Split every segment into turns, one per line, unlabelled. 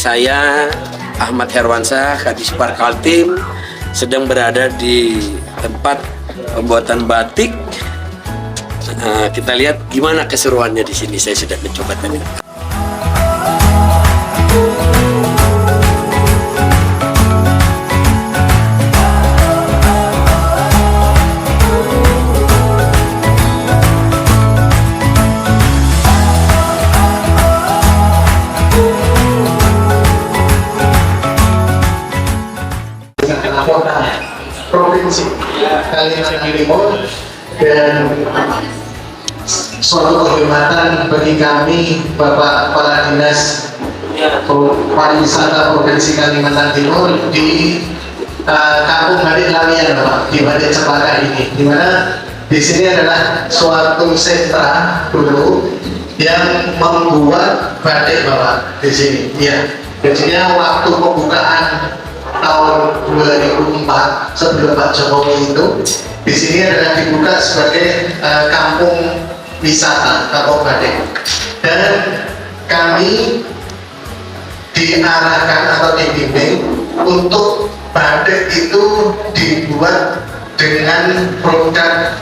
Saya Ahmad Herwansyah, Kadis Parkaltim, sedang berada di tempat pembuatan batik. Kita lihat gimana keseruannya di sini. Saya sudah mencoba tadi.
Provinsi Kalimantan Timur, dan suatu kehormatan bagi kami Bapak Kepala Dinas Pariwisata Provinsi Kalimantan Timur di Kampung Batik Lawian, Bapak, di Batik Cempaka ini, di mana di sini adalah suatu sentra dulu yang membuat batik, Bapak, di sini. Ya, jadinya waktu pembukaan tahun 2004 sebelum Pak Jokowi itu di sini adalah dibuka sebagai kampung wisata Kampung Batik, dan kami diarahkan atau dibimbing untuk batik itu dibuat dengan produk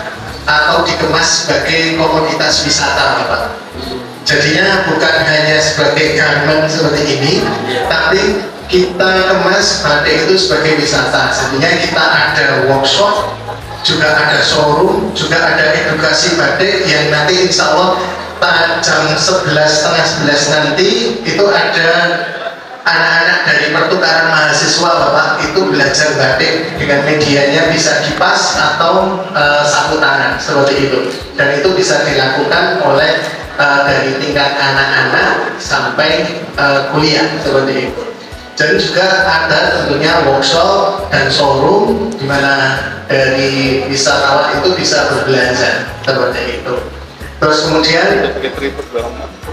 atau dikemas sebagai komoditas wisata, Bapak. Jadinya bukan hanya sebagai garment seperti ini, tapi kita kemas batik itu sebagai wisata. Jadinya kita ada workshop, juga ada showroom, juga ada edukasi batik yang nanti insya Allah jam 11:30 nanti itu ada anak-anak dari pertukaran mahasiswa, Bapak, itu belajar batik dengan medianya bisa kipas atau sapu tangan seperti itu, dan itu bisa dilakukan oleh dari tingkat anak-anak sampai kuliah seperti itu. Dan juga ada tentunya workshop dan showroom di mana dari wisatawan itu bisa berbelanja seperti itu. Terus kemudian,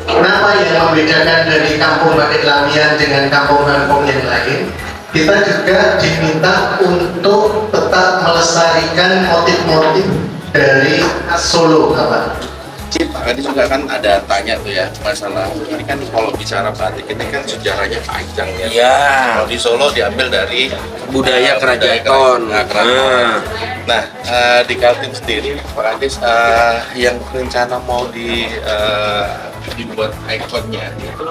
kenapa yang membedakan dari Kampung Batik Lawian dengan kampung-kampung yang lain? Kita juga diminta untuk tetap melestarikan motif-motif dari Solo, Bapak.
Tadi juga kan ada tanya tuh ya, masalah ini kan kalau bicara batik ini kan sejarahnya panjang ya.
Ya.
Kalau di Solo diambil dari
Budaya Keraton.
Nah, di Kaltim sendiri Pak Kadis, yang rencana mau dibuat ikonnya itu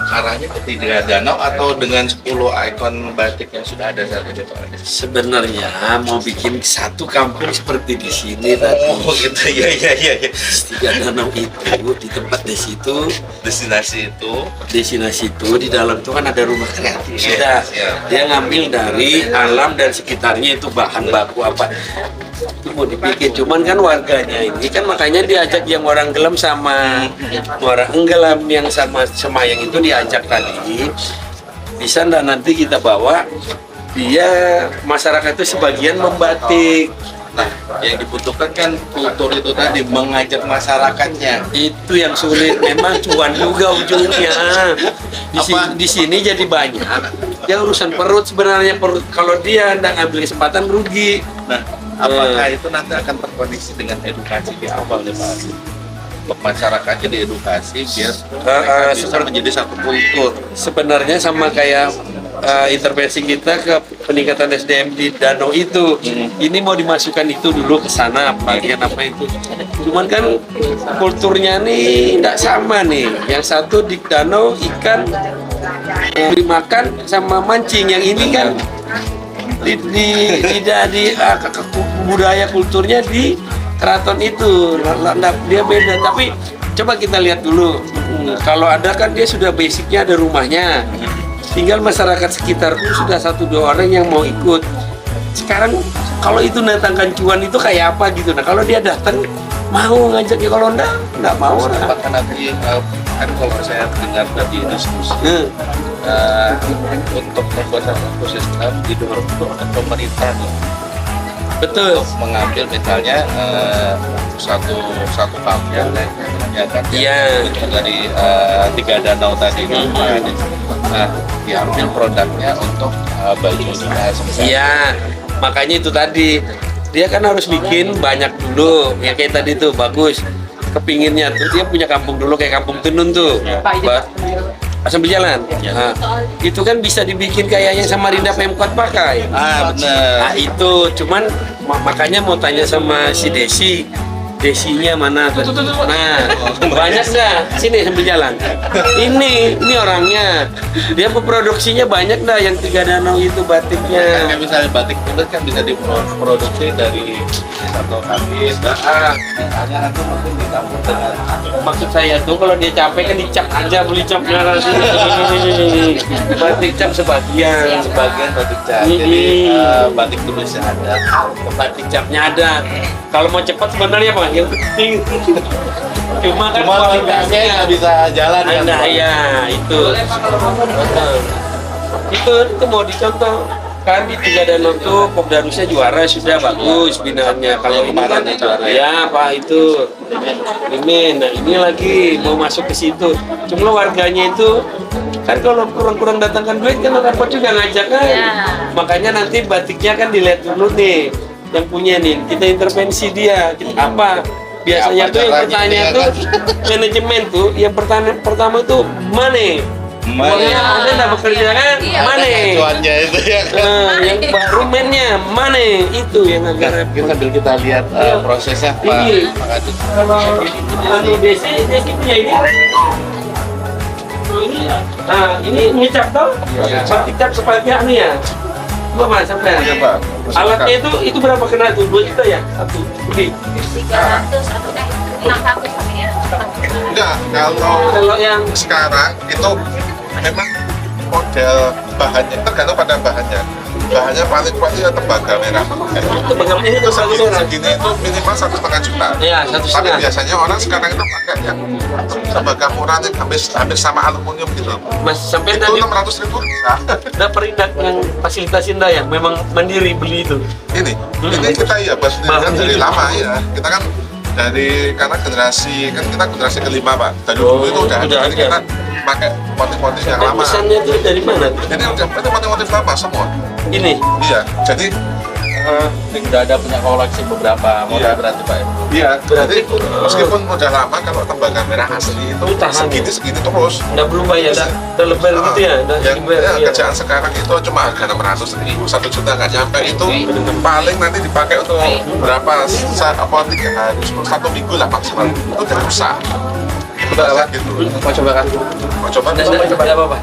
arahnya ke Tiga Danau atau dengan 10 ikon batik yang sudah ada saat ini, Pak Kadis?
Sebenarnya mau bikin satu kampung seperti di sini tadi.
Oh gitu, ya.
Tiga Danau itu di tempat
Destinasi
itu di dalam itu kan ada rumah kreatif.
Iya.
Dia ngambil dari alam dan sekitarnya, itu bahan baku apa itu mau dibikin. Cuman kan warganya ini kan makanya diajak yang orang Gelem sama orang Enggelam yang sama Semayang itu diajak tadi. Bisa ndak nanti kita bawa dia, masyarakat itu sebagian membatik.
Nah, yang dibutuhkan kan kultur itu tadi, mengajak masyarakatnya.
Itu yang sulit, memang cuan juga ujungnya. Di sini jadi banyak. Ya urusan perut sebenarnya, perut kalau dia ndak ngambil kesempatan rugi.
Nah, apakah itu nanti akan terkoneksi dengan edukasi di awal ya Pak? Masyarakatnya diedukasi biar bisa menjadi satu kultur.
Sebenarnya sama kayak intervensi kita ke peningkatan SDM di danau itu. Ini mau dimasukkan itu dulu ke sana, bagian apa itu. Cuman kan kulturnya nih tidak sama nih. Yang satu di danau ikan dimakan sama mancing, yang ini kan budaya kulturnya di keraton itu dia beda. Tapi coba kita lihat dulu. Kalau ada kan dia sudah basicnya ada rumahnya. Tinggal masyarakat sekitar pun sudah 1-2 orang yang mau ikut. Sekarang kalau itu mendatangkan cuan itu kayak apa gitu. Nah kalau dia datang mau ngajak, ya kalau enggak mau.
Apakah nanti kan kalau saya dengar tadi diskusi untuk membuat ekosistem didorong oleh pemerintah nih.
Betul.
Untuk mengambil misalnya satu kampung ya kan,
Iya.
Dari Tiga Danau tadi kan, diambil produknya untuk baju dinas.
Iya, makanya itu tadi dia kan harus bikin banyak dulu. Ya kayak tadi tuh bagus. Kepinginnya tuh dia punya kampung dulu kayak Kampung Tenun tuh. sambil jalan. Nah, itu kan bisa dibikin kayak yang Samarinda Pemkot pakai.
Benar.
Nah itu cuman makanya mau tanya sama si Desinya mana? Nah, banyak dah. Sini sambil jalan. Ini orangnya. Dia memproduksinya banyak dah yang 3 danau itu batiknya.
Kayak misalnya batik tulis kan bisa diproduksi dari satu habis. Misalnya nanti mungkin dicampur dengan
Maksud saya tuh kalau dia capek kan dicap aja, beli capnya langsung. Batik cap sebagian.
batik cat. Jadi batik tulisnya ada.
Batik capnya ada. Kalau mau cepat sebenarnya apa? Yang penting. Cuma kan
Cuma kualitasnya nggak bisa jalan kan?
Nah ya itu. Itu mau dicontoh. Kan di 3 danau tuh Kopdarusnya juara sudah bagus binaannya. Kalau ini kan
juara
ya Pak itu Mimin. Nah ini lagi mau masuk ke situ. Cuma warganya itu kan kalau kurang-kurang datangkan duit kan repot juga ngajak kan. Makanya nanti batiknya kan dilihat dulu nih yang punya nih. Kita intervensi dia. Apa? Biasanya tuh yang bertanya tuh manajemen tuh yang pertama tuh mana? Uangnya Anda nggak bekerja kan? Mana?
Cuannya itu ya kan?
Yang baru mainnya mana? Itu yang agak repot.
Sambil kita lihat prosesnya Pak
Ini.
Kadis.
Kalau Desi punya ini. Ini ngecap tuh, batik cap sepanjang nih ya. Gua mas sampai.
Iya, Pak.
Alatnya itu berapa kena tuh? 2 juta ya? Satu. Beli.
300 atau 600 ya.
Enggak,
Kalau yang
sekarang itu memang model bahannya tergantung pada bahannya. Bahannya paling kuat itu tembaga merah.
tembaga ini
Itu
tembaga merah.
segini itu minimal 1,5 juta.
Iya,
Tapi
1,5.
biasanya orang sekarang itu pakai yang tembaga murah itu hampir sama aluminium gitu.
Mas sampai
Itu
tadi
600.000 bisa.
udah perindak yang fasilitasin dah ya, memang mandiri beli itu.
Ini kita ya bahas sendiri kan dari lama ya. Kita kan karena generasi kelima Pak. Dari dulu itu udah
udah
jadi
ada.
kita pakai motif-motif yang lama.
Pesannya itu dari mana?
Ini udah motif-motif lama semua.
Ini.
Iya, jadi
Udah ada punya koleksi beberapa model berarti Pak.
iya, jadi meskipun udah lama kalau tembaga merah asli itu
Tahan.
segini terus.
Nggak berubah ya, udah lebar gitu ya, udah
yang
lebar.
ya, kerjaan sekarang itu cuma harga 600.000, 1 juta nggak nyampe itu paling nanti dipakai untuk berapa apa 3 hari, 1 minggu lah maksimal itu udah rusak. Udah gitu.
Mau coba kan?
Mau coba
Coba apa-apa.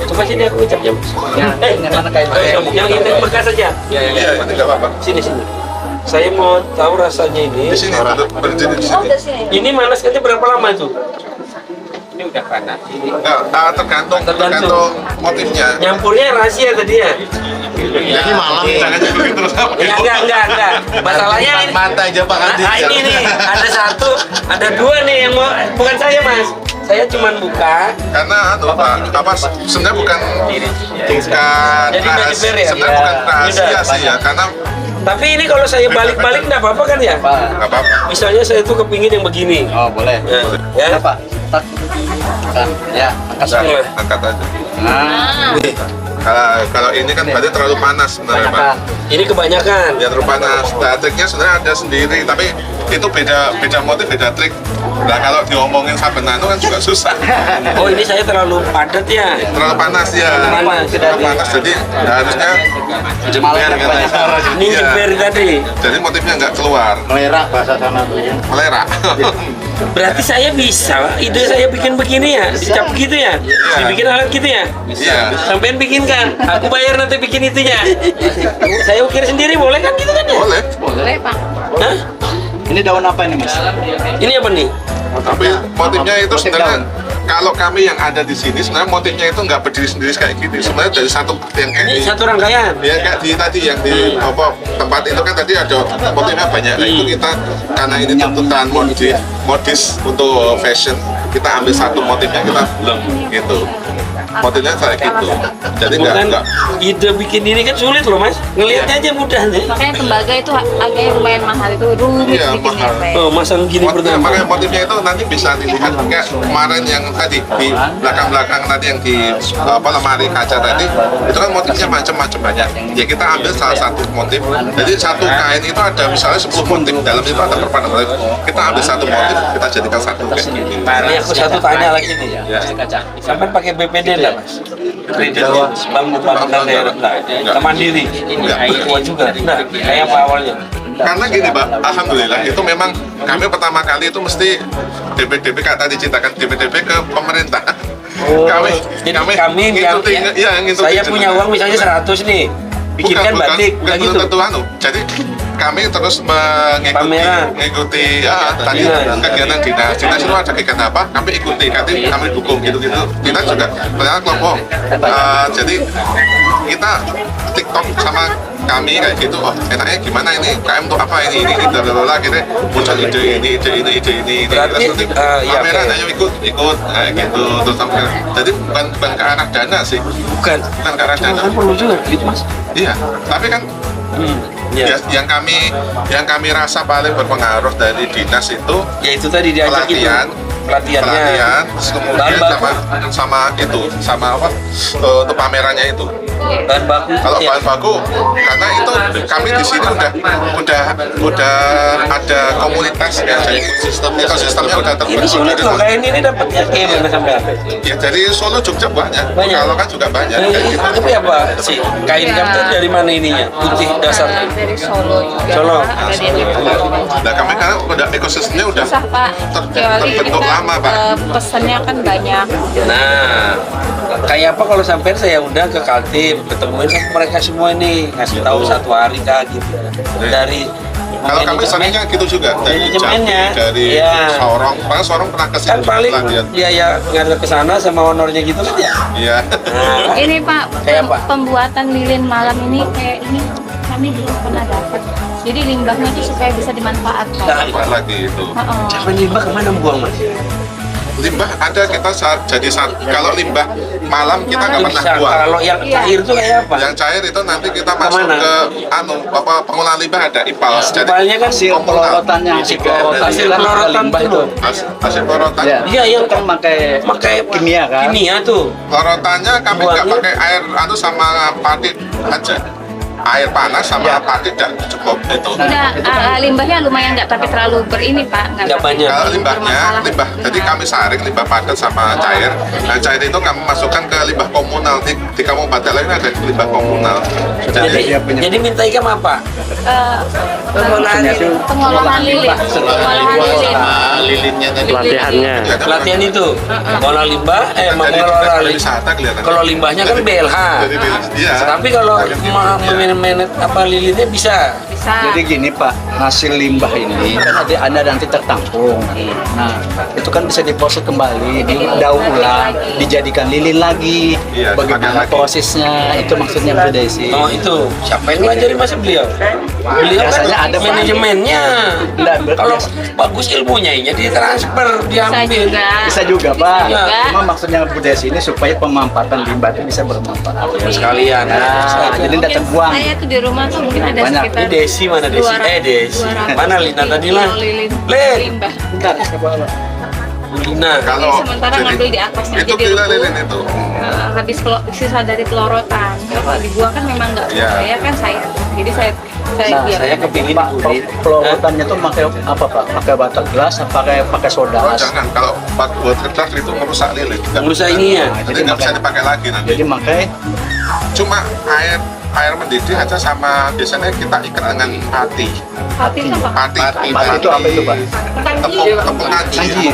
Coba sini aku ucapnya.
Yang mana kain?
Yang ini bekas saja.
Iya, ini nggak apa-apa.
Sini. Saya mau tahu rasanya ini.
Di sini berdiri di
Oh,
sini.
udah sini.
Ini manasnya berapa lama itu?
Ini udah panas.
Tergantung motifnya.
Nyampurnya rahasia tadi ya?
Jadi malam jangan nyebutin terus apa.
Enggak. Masalahnya ini.
Mata aja Pak Kadis.
Ini nih, ada 2 nih yang mau, bukan saya Mas. Saya cuman buka.
Karena sebenarnya bukan
Jadi manajer ya?
sebenarnya bukan rahasia
Udah,
sih ya, karena
Tapi ini kalau saya balik-balik nggak apa-apa kan ya?
nggak apa-apa.
Misalnya saya tuh kepingin yang begini.
Oh boleh.
Ya.
Pak? Kan, ya.
Bismillah.
Angkat aja.
Nah,
Kalau ini kan berarti terlalu panas sebenarnya Pak.
Ini kebanyakan.
Ya terlalu panas. Nah, triknya sebenarnya ada sendiri, tapi itu beda motif, beda trik. Nah kalau diomongin saben anu kan juga susah.
Oh ini saya terlalu padat ya.
Terlalu panas ya.
Panas.
Terlalu panas, jadi harusnya jeber kan.
Ini jeber tadi.
Jadi motifnya nggak keluar,
melerak bahasa sana tuh.
melerak.
Berarti saya bisa. Ide saya bikin begini ya, dicap gitu ya, dibikin alat gitu ya.
Iya.
Sampean bikinkan, aku bayar nanti bikin itunya. Saya ukir sendiri boleh kan gitu kan ya?
Boleh.
Boleh, Pak.
Hah?
Ini daun apa ini Mas?
Ini apa nih?
Tapi motifnya itu sebenarnya kalau kami yang ada di sini sebenarnya motifnya itu nggak berdiri sendiri kayak gini. Sebenarnya dari satu yang kayak
Ini
di
satu rangkaian.
ya kayak di tadi yang di apa tempat itu kan tadi ada motifnya banyak. Nah, itu kita karena ini tuntutan modis untuk fashion, kita ambil satu motifnya kita belum gitu.
motifnya kayak gitu. Jadi
Bukan
nggak
ide bikin ini kan sulit loh mas. Ngelihatnya aja mudah nih.
Makanya tembaga itu harganya lumayan mahal, itu rumit
Iya,
bikinnya.
mahal.
Pak.
Oh masang gini pertama.
makanya motifnya itu nanti bisa dilihat kayak kemarin yang tadi di belakang tadi yang di lemari kaca tadi itu kan motifnya macam-macam banyak. Ya kita ambil salah satu motif. Jadi satu kain itu ada misalnya 10 motif, dalam itu ada berapa motif. Kita ambil satu motif, kita jadikan satu kayak gini.
Ini aku satu tanya lagi nih. Sampai pakai BPD nggak mas? Kredit bangun bangunan daerah nggak? Mandiri. Kuat juga. Nah, kayak apa awalnya?
Karena gini Pak, alhamdulillah itu memang kami pertama kali itu mesti DP kata diceritakan DP ke pemerintah.
Jadi kami yang
ngikutin
saya punya uang misalnya 100 nih, bikinkan batik,
bukan
gitu.
tentu Jadi kami terus mengikuti tadi kegiatan dinas itu ada kegiatan apa, kami ikuti, kami dukung gitu-gitu. Kita juga ternyata kelompok. Jadi kita TikTok sama kami kayak gitu, oh enaknya gimana ini, KM untuk apa ini lalala, kita muncul ide ini.
Berarti,
pameran ayo ikut kayak gitu. Terus jadi bukan ke arah dana sih,
Bukan
ke arah dana.
kan perlu juga gitu mas.
Iya, tapi kan
Ya.
yang kami rasa paling berpengaruh dari dinas itu
Ya itu tadi diajak itu. Pelatihannya.
pelatihan, kemudian sama apa untuk pamerannya itu.
Bahan baku.
Kalau
ya.
bahan baku, karena itu kami di sini udah ada komunitas ya, jadi ekosistemnya udah
Ini sulit loh, kayak ini dapat ya mana sampai apa?
Ya dari Solo Jogja banyak, kalau kan juga banyak. Kayak gitu.
Tapi apa sih kain kamu tuh dari mana ininya? Putih dasarnya.
Dari Solo juga.
Solo.
Ada di Jepang.
Nah kami kan udah ekosistemnya udah
Susah Pak, teori
terbentuk
kita
lama Pak.
pesannya kan banyak.
Nah, kayak apa kalau sampai saya undang ke Kaltim, ketemuin sama mereka semua ini, ngasih tahu satu hari kah gitu. Dari
Kalau kami seringnya gitu juga dari
manajemennya,
Jambi, dari
iya.
Sorong, karena Sorong pernah ke
kan
sini
paling
latihan.
biaya ngalir ke sana sama honornya gitu kan ya.
Iya.
Nah,
Ini Pak,
Kayak apa?
pembuatan lilin malam ini kayak ini kami belum pernah dapat. Jadi limbahnya itu supaya bisa dimanfaatkan.
Nah,
Buat lagi itu.
Heeh.
Siapa limbah kemana buang mas?
Limbah ada kita kalau limbah malam kita nggak pernah
Bisa,
buang.
kalau yang cair itu kayak apa?
Yang cair itu nanti kita masuk
Kemana?
ke pengolahan limbah ada IPAL. Jadi
Soalnya kan
hasil pelorotannya
hasil pelorotan
itu.
hasil pelorotan.
Ya.
Iya, yang
kan pakai kimia kan.
kimia tuh.
Pelorotannya kami nggak
Buangnya?
pakai air sama patit aja. Air panas sama patit dah cukup itu.
Udah limbahnya lumayan nggak tapi terlalu berini Pak,
Nggak banyak.
Kalau limbahnya,
bermasalah.
jadi kami saring limbah padat sama cair. Nah cair itu kami masukkan ke limbah komunal di kabupaten lain ada limbah komunal.
Jadi minta ikam apa?
Pengolahan lilin. Pengolahan lilin.
lilinnya tadi.
Pelatihannya.
Pelatihan itu mengolah limbah, mengelola
wisata kelihatan.
kalau limbahnya kan BLH.
Iya.
Tapi kalau memanage apa lilinnya bisa.
Bisa.
Jadi gini Pak, hasil limbah ini kan ada nanti tertampung. Nah, itu kan bisa diproses kembali, didaur ulang, dijadikan lilin lagi.
Iya,
Bagaimana
dipakai lagi.
prosesnya? Itu maksudnya Bu Desi.
Oh itu siapa yang ngajari masa beliau? Beliau kan
Biasanya ada, Pak.
manajemennya.
Nggak,
Kalau bagus ilmunya ya ditransfer,
Bisa
diambil.
juga.
Bisa juga Pak.
Iya.
Cuma maksudnya Bu Desi ini supaya pemanfaatan limbah itu bisa bermanfaat.
Sekalian.
Nah, jadi tidak terbuang.
Saya tuh di rumah tuh mungkin ada
Banyak.
sekitar
Ini Desi mana Desi?
200,
Desi.
200
Mana Lina tadi lah?
kilo lilin.
Lin.
Limbah.
Bentar, saya bawa.
Lina.
Kalau
sementara
jadi-
ngambil di atasnya
itu
jadi
gila
rebus.
lilin itu.
Habis sisa dari pelorotan. Kalau dibuang kan memang nggak
Iya.
saya kan saya. Jadi saya
Nah,
biar
Saya kepingin
Pak,
kulit.
pelorotannya tuh pakai apa Pak? Pakai bata gelas, atau pakai soda
Oh,
as?
jangan kalau buat kertas itu merusak lilin.
Merusak ini ya.
Jadi nggak bisa dipakai lagi nanti.
Jadi makanya
Cuma air mendidih aja sama biasanya kita ikat dengan pati.
hati itu apa?
Pati
itu apa itu Pak?
tepung kanji.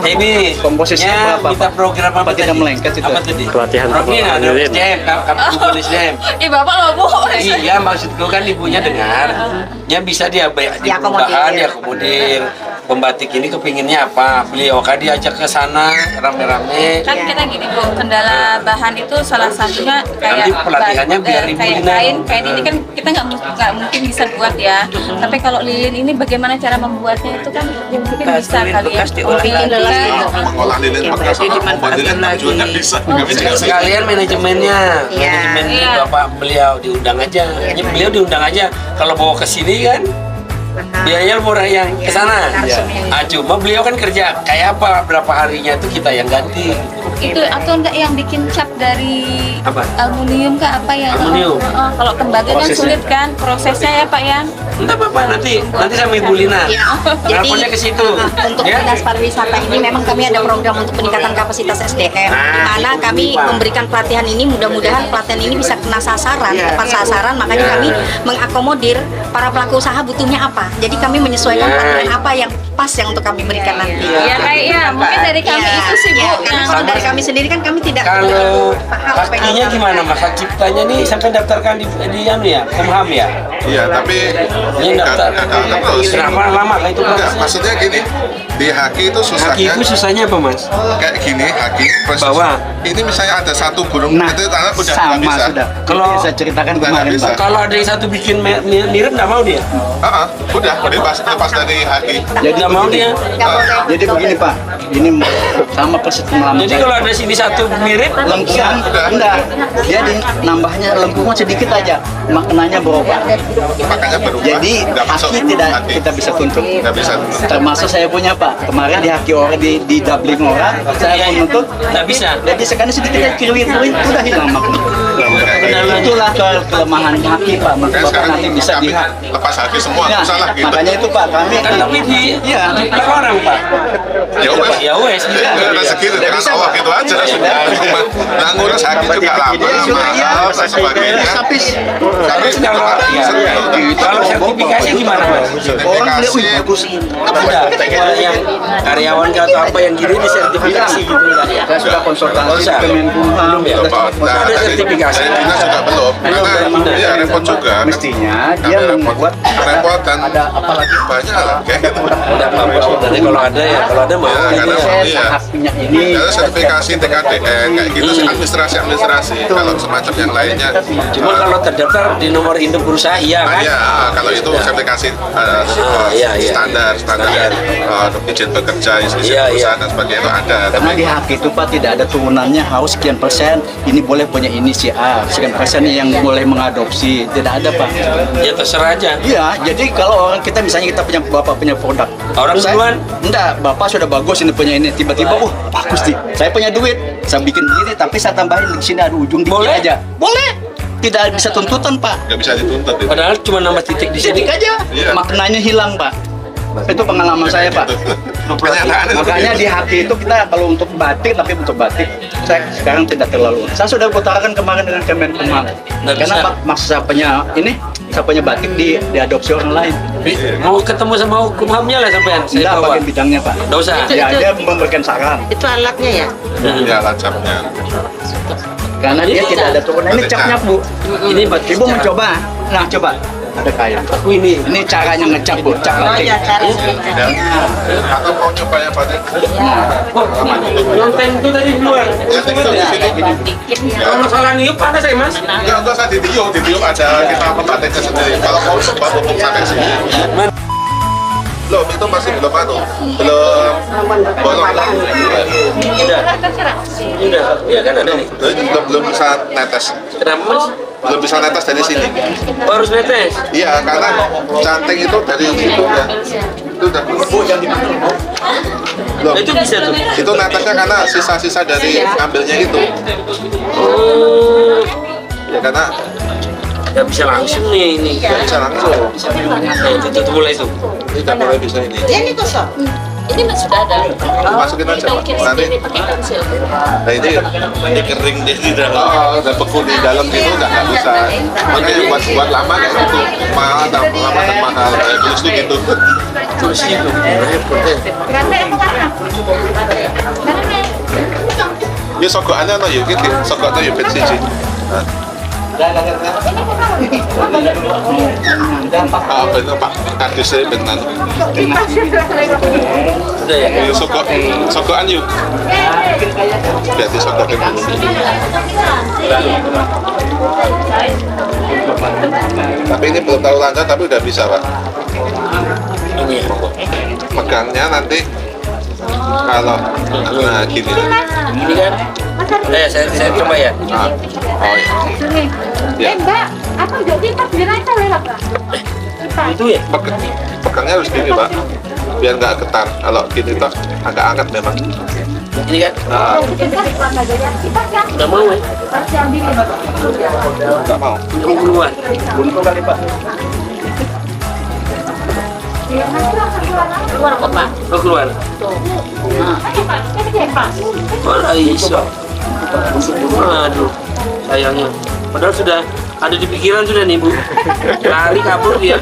Ini
Komposisinya berapa,
kita
Pak?
program apa
Apa tidak
tadi?
melengket itu?
Apa tadi?
Pelatihan
Ini ada
lilin.
SDM, kamu bukan SDM.
Bapak loh Bu.
Iya, maksudku kan ibunya dengar, ya bisa dia
Diakomodir.
perubahan, diakomodir. pembatik ini kepinginnya apa? Beliau kan diajak ke sana rame-rame.
Kan kita gini Bu, kendala bahan itu salah satunya kayak
Nanti pelatihannya biar Ibu
kayak
Lina.
kain ini kan kita nggak mungkin bisa buat ya. Tapi kalau lilin ini bagaimana cara membuatnya itu kan ya mungkin bisa kali ya.
Mengolah lilin bekas sama membuat lilin juga nggak bisa. Nggak bisa.
Sekalian manajemennya, manajemen Bapak beliau diundang aja. Beliau diundang aja. Kalau bawa ke sini kan biaya murah yang ke sana. Cuma beliau kan kerja kayak apa berapa harinya itu kita yang ganti.
Itu atau enggak yang bikin cap dari
Apa?
aluminium ke apa ya?
Aluminium.
Kalau tembaga kan
Prosesnya.
sulit kan prosesnya ya Pak ya.
Enggak apa-apa nanti sama Ibu Lina. Teleponnya ke situ.
Untuk
Ya.
dinas pariwisata ini memang kami ada program untuk peningkatan kapasitas SDM, di mana kami memberikan pelatihan ini, mudah-mudahan pelatihan ini bisa kena sasaran, tepat sasaran, makanya kami mengakomodir para pelaku usaha butuhnya apa. Jadi kami menyesuaikan pelatihan apa yang pas yang untuk kami berikan nanti.
Ya kayak ya mungkin dari kami
Iya,
itu sih Bu.
iya, karena kalau dari kami sendiri kan kami tidak
Kalau
paham apa yang
pastinya
kami
gimana
lakukan.
Mas? Hak ciptanya nih sampai daftarkan di anu ya, Kumham ya.
Iya, tapi
Ini daftar.
nggak terus.
Berapa lama kan itu
Enggak,
prosesnya?
maksudnya gini, di haki itu
Haki
susahnya
itu susahnya apa Mas?
kayak gini, haki proses.
Bawah.
Ini misalnya ada satu burung,
Nah,
itu tanah udah nggak
sama
bisa.
sudah.
Kalau-
Kalau saya ceritakan
Udah
kemarin
nggak bisa.
Pak.
Kalau ada yang satu bikin mirip nggak mau dia?
Udah, lepas dari haki.
Jadi nggak mau dia.
Nggak boleh.
Jadi begini Pak, ini sama persis pengalaman
Jadi
saya.
kalau ada sini satu mirip,
Lengkungan enggak, dia nambahnya lengkungan sedikit aja, maknanya berubah.
Makanya berubah.
Jadi
nggak masuk
haki tidak
haki.
kita bisa tuntut.
Nggak bisa.
Termasuk saya punya Pak, kemarin di haki orang di doubling orang, saya mau nuntut,
nggak bisa.
jadi sekarang sedikit kirim udah hilang makna.
Benar.
Itulah kelemahan haki Pak,
Makanya
Bapak
sekarang
nanti bisa
kami
lihat.
lepas haki semua,
Nah,
salah gitu.
makanya itu Pak, kami
Kan tapi di
Iya.
belakang orang Pak.
Ya wes.
Ya wes.
Rezeki itu dengan Allah gitu aja. Nah, ngurus haki juga lama, mahal, dan sebagainya.
Tapi
Tapi
Kalau kalau sertifikasi gimana Mas?
orang lihat, wih
Sertifikasi
bagus.
Ada yang karyawan atau apa yang gini disertifikasi gitu enggak ya?
Saya sudah konsultasi
Usah.
ke Menkumham,
Belum ya?
sudah
Ada sertifikasi.
Dari dinas juga belum, karena ya repot juga.
mestinya dia membuat
repot dan
ada apalagi
banyak lah kayak gitu.
Udah apa-apa sebenarnya kalau ada ya, kalau ada mau
Ya,
ini
karena
ya.
saya
iya.
hak punya ini.
Kalau sertifikasi TKDN kayak gitu sih administrasi. Kalau semacam yang lainnya,
Cuma kalau terdaftar di nomor induk berusaha iya kan?
ya kalau itu sertifikasi
iya, iya.
standar izin bekerja, izin
Iya,
perusahaan
iya.
dan sebagainya itu ada.
Karena di hak itu Pak tidak ada turunannya harus sekian persen, ini boleh punya ini si A, sekian persen yang boleh mengadopsi, tidak ada Pak.
Ya terserah aja.
Iya, jadi kalau orang kita misalnya kita punya bapak punya produk,
Orang duluan?
enggak, bapak sudah bagus ini punya ini, tiba-tiba, bagus nih, saya punya duit, saya bikin gini, tapi saya tambahin di sini ada ujung dikit
Boleh?
aja, boleh, tidak bisa tuntutan Pak,
Nggak bisa dituntut itu.
Padahal cuma nambah titik di sini.
titik aja,
Iya.
maknanya hilang Pak, itu pengalaman saya Pak.
Kenyataan itu.
Makanya di hati itu kita kalau untuk batik, tapi untuk batik saya sekarang tidak terlalu. Saya sudah utarakan kemarin dengan Kemenkumham.
Nggak
Karena
bisa.
Pak, maksud saya punya ini, saya punya batik diadopsi orang lain.
Mau ketemu sama hukumnya lah sampean. Saya
Tidak
bawa.
bagian bidangnya Pak.
Nggak usah.
Ya, dia memberikan saran.
Itu alatnya ya?
Ya lacapnya.
Karena dia tidak ada turunan. Ini capnya Bu.
Ini buat
Ibu mencoba. Nah coba. Ada kayak.
Aku ini.
Ini caranya ngecap Bu. Cap batik.
Atau mau coba yang batik?
Oh, konten itu tadi di luar.
Ya, itu di sini.
Kalau salah niup panas ya Mas?
Enggak usah ditiup aja kita membatiknya sendiri. Kalau mau coba untuk batik sendiri. Belum, itu masih belum belum bolong.
Udah. Iya kan ada nih.
Belum bisa netes.
Kenapa Mas?
Belum bisa netes dari sini.
Oh, harus netes.
Iya, karena canting itu dari situ ya. Itu udah belum.
Itu bisa tuh.
Itu netesnya karena sisa-sisa dari ambilnya itu.
Oh,
Ya karena
nggak bisa langsung nih ini.
nggak bisa langsung.
Nah, itu tutup mulai itu.
Ini udah mulai bisa ini.
Ini kosong.
Ini mas sudah ada.
Masukin aja, Pak. Nanti.
pakai pensil.
Nah ini kering dia di dalam. Oh, dan beku di dalam gitu nggak bisa. Makanya buat lama kayak gitu. Mahal dan lama dan mahal. Kayak tulis tuh gitu.
Terus itu.
Ya sogokannya no yuk gitu. Sogoknya yuk siji. Apa itu Pak? Kadisnya benar.
Sudah ya.
Ini sokokan yuk. Biar disokokin dulu. Tapi ini belum terlalu lancar, tapi udah bisa Pak.
Ini ya.
Megangnya nanti kalau nah gini.
Ini kan. Saya coba ya.
Nah. Oh iya. Ya.
Mbak, apa jadi pas dirancang lewat, Pak?
Itu ya.
Pegangnya harus gini Pak, biar nggak getar. Kalau gini toh agak angkat memang.
Ini kan.
Nah,
Kita kan
Udah mau ya.
pasti ambil.
nggak mau.
Ini duluan.
Buntu kali Pak.
Keluar kok, Pak.
Oh keluar. Mana iso. Aduh, sayangnya. Padahal sudah ada di pikiran sudah nih Bu. Lari kabur dia.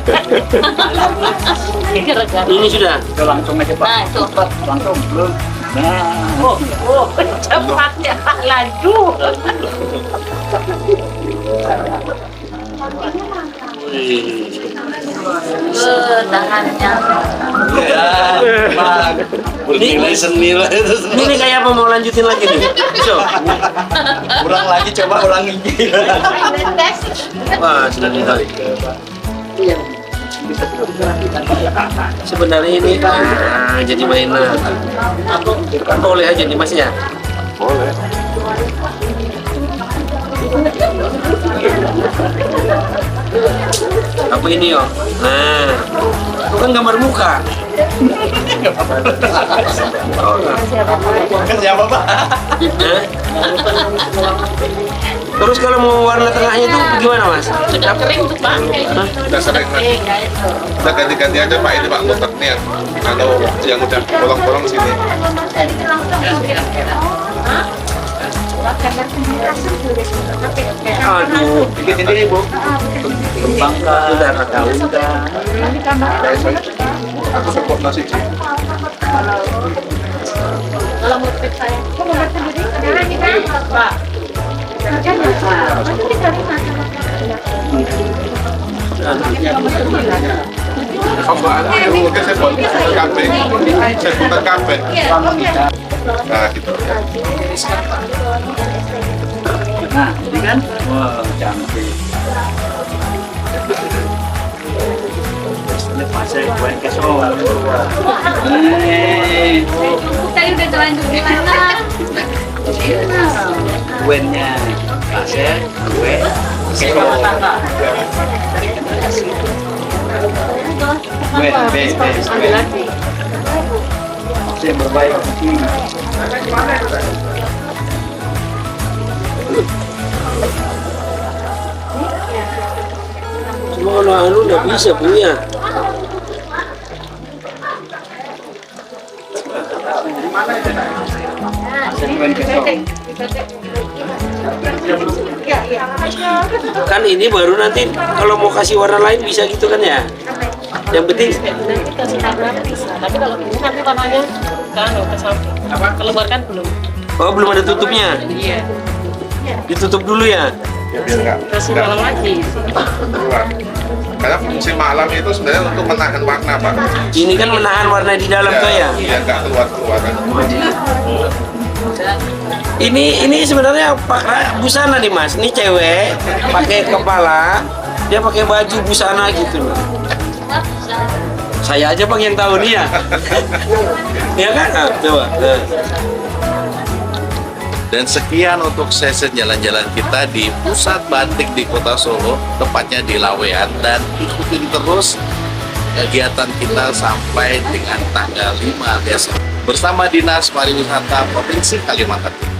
Ini sudah.
Udah langsung aja Pak.
Nah, itu.
Langsung belum. Nah,
Oh, cepat ya, Pak. Laju. Tangannya.
Bernilai senilai itu. Ini kayak apa mau lanjutin lagi nih? So.
kurang lagi coba ulangi.
Wah, sudah kali. Sebenarnya ini jadi mainan. Boleh aja nih Mas ya.
Boleh.
Apa ini yo? Nah, itu kan gambar muka.
Kan siapa Pak?
Hah? Terus kalau mau warna tengahnya itu gimana Mas?
Sudah kering tuh, Pak.
Udah sering Mas. Kita ganti-ganti aja Pak, ini Pak muternya. Kalau yang udah bolong-bolong sini.
Aduh,
Bikin sendiri Bu. Kembang
Bentar.
daun
Aku support nasi.
Kalau motif saya, kok motif sendiri? Karena kita, Pak.
Pembahannya itu mungkin saya buat kafe. Saya putar kafe. Nah gitu.
Nah, ini kan? Wah, cantik. Lepas saya kue kesol.
Saya udah terlanjur di mana?
Kuenya pasir, kue kesol. Kue,
Ambil lagi.
saya berbaik.
Cuma kalau anu udah bisa punya.
Kue kesol.
Kan ini baru nanti kalau mau kasih warna lain bisa gitu kan ya. Yang penting
Nanti kasih warna bisa. Tapi kalau ini nanti warnanya kan ke samping. Keluarkan belum?
oh belum ada tutupnya.
Iya.
Ditutup dulu ya.
Ya biar nggak
Kasih malam lagi.
keluar. Karena fungsi malam itu sebenarnya untuk menahan warna Pak.
Ini kan menahan warna di dalam tuh ya.
Biar nggak keluar-keluar.
Ini sebenarnya pakai busana nih Mas. Ini cewek pakai kepala, dia pakai baju busana gitu loh. Saya aja Bang yang tahu nih ya. Ya kan? Nah, coba. Nah.
Dan sekian untuk sesi jalan-jalan kita di pusat batik di Kota Solo, tepatnya di Lawean, dan ikutin terus kegiatan kita sampai dengan tanggal 5 Desember bersama Dinas Pariwisata Provinsi Kalimantan Timur.